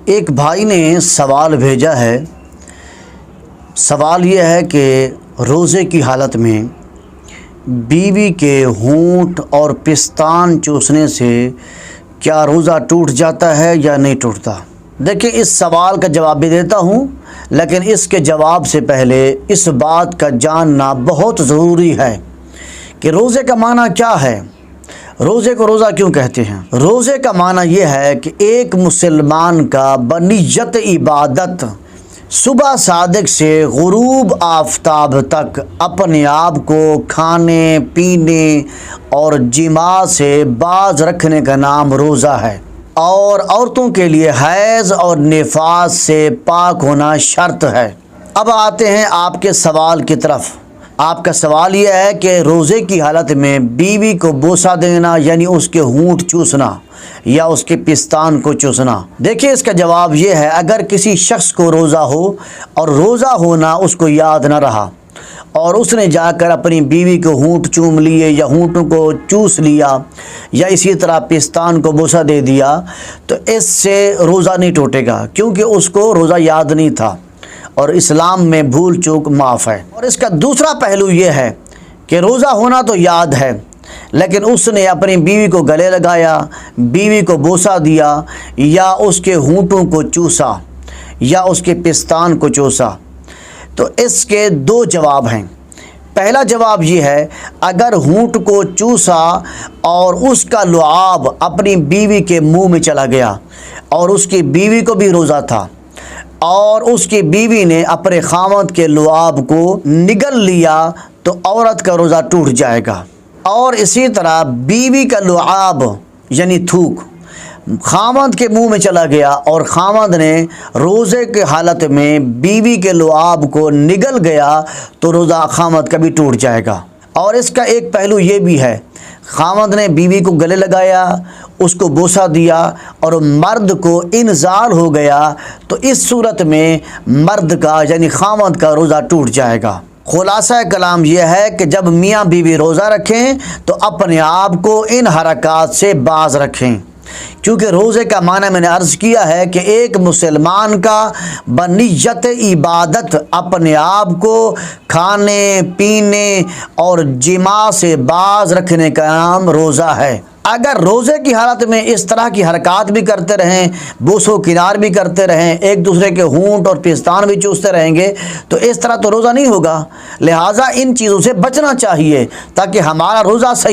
ایک بھائی نے سوال بھیجا ہے۔ سوال یہ ہے کہ روزے کی حالت میں بیوی کے ہونٹ اور پستان چوسنے سے کیا روزہ ٹوٹ جاتا ہے یا نہیں ٹوٹتا؟ دیکھیں، اس سوال کا جواب بھی دیتا ہوں، لیکن اس کے جواب سے پہلے اس بات کا جاننا بہت ضروری ہے کہ روزے کا معنی کیا ہے۔ روزے کو روزہ کیوں کہتے ہیں؟ روزے کا معنی یہ ہے کہ ایک مسلمان کا بنیت عبادت صبح صادق سے غروب آفتاب تک اپنے آپ کو کھانے پینے اور جماع سے باز رکھنے کا نام روزہ ہے، اور عورتوں کے لیے حیض اور نفاس سے پاک ہونا شرط ہے۔ اب آتے ہیں آپ کے سوال کی طرف۔ آپ کا سوال یہ ہے کہ روزے کی حالت میں بیوی کو بوسہ دینا یعنی اس کے ہونٹ چوسنا یا اس کے پستان کو چوسنا۔ دیکھیں، اس کا جواب یہ ہے، اگر کسی شخص کو روزہ ہو اور روزہ ہونا اس کو یاد نہ رہا اور اس نے جا کر اپنی بیوی کو ہونٹ چوم لیے یا ہونٹوں کو چوس لیا یا اسی طرح پستان کو بوسہ دے دیا، تو اس سے روزہ نہیں ٹوٹے گا، کیونکہ اس کو روزہ یاد نہیں تھا اور اسلام میں بھول چوک معاف ہے۔ اور اس کا دوسرا پہلو یہ ہے کہ روزہ ہونا تو یاد ہے، لیکن اس نے اپنی بیوی کو گلے لگایا، بیوی کو بوسہ دیا یا اس کے ہونٹوں کو چوسا یا اس کے پستان کو چوسا، تو اس کے دو جواب ہیں۔ پہلا جواب یہ ہے، اگر ہونٹ کو چوسا اور اس کا لعاب اپنی بیوی کے منہ میں چلا گیا اور اس کی بیوی کو بھی روزہ تھا اور اس کی بیوی نے اپنے خاوند کے لعاب کو نگل لیا، تو عورت کا روزہ ٹوٹ جائے گا۔ اور اسی طرح بیوی کا لعاب یعنی تھوک خاوند کے منہ میں چلا گیا اور خاوند نے روزے کے حالت میں بیوی کے لعاب کو نگل گیا، تو روزہ خاوند کا بھی ٹوٹ جائے گا۔ اور اس کا ایک پہلو یہ بھی ہے، خاوند نے بیوی کو گلے لگایا، اس کو بوسہ دیا اور مرد کو انزال ہو گیا، تو اس صورت میں مرد کا یعنی خاوند کا روزہ ٹوٹ جائے گا۔ خلاصہ کلام یہ ہے کہ جب میاں بیوی روزہ رکھیں تو اپنے آپ کو ان حرکات سے باز رکھیں، کیونکہ روزے کا معنی میں نے عرض کیا ہے کہ ایک مسلمان کا بنیت عبادت اپنے آپ کو کھانے پینے اور جماع سے باز رکھنے کا نام روزہ ہے۔ اگر روزے کی حالت میں اس طرح کی حرکات بھی کرتے رہیں، بوس و کنار بھی کرتے رہیں، ایک دوسرے کے ہونٹ اور پستان بھی چوستے رہیں گے، تو اس طرح تو روزہ نہیں ہوگا۔ لہٰذا ان چیزوں سے بچنا چاہیے تاکہ ہمارا روزہ صحیح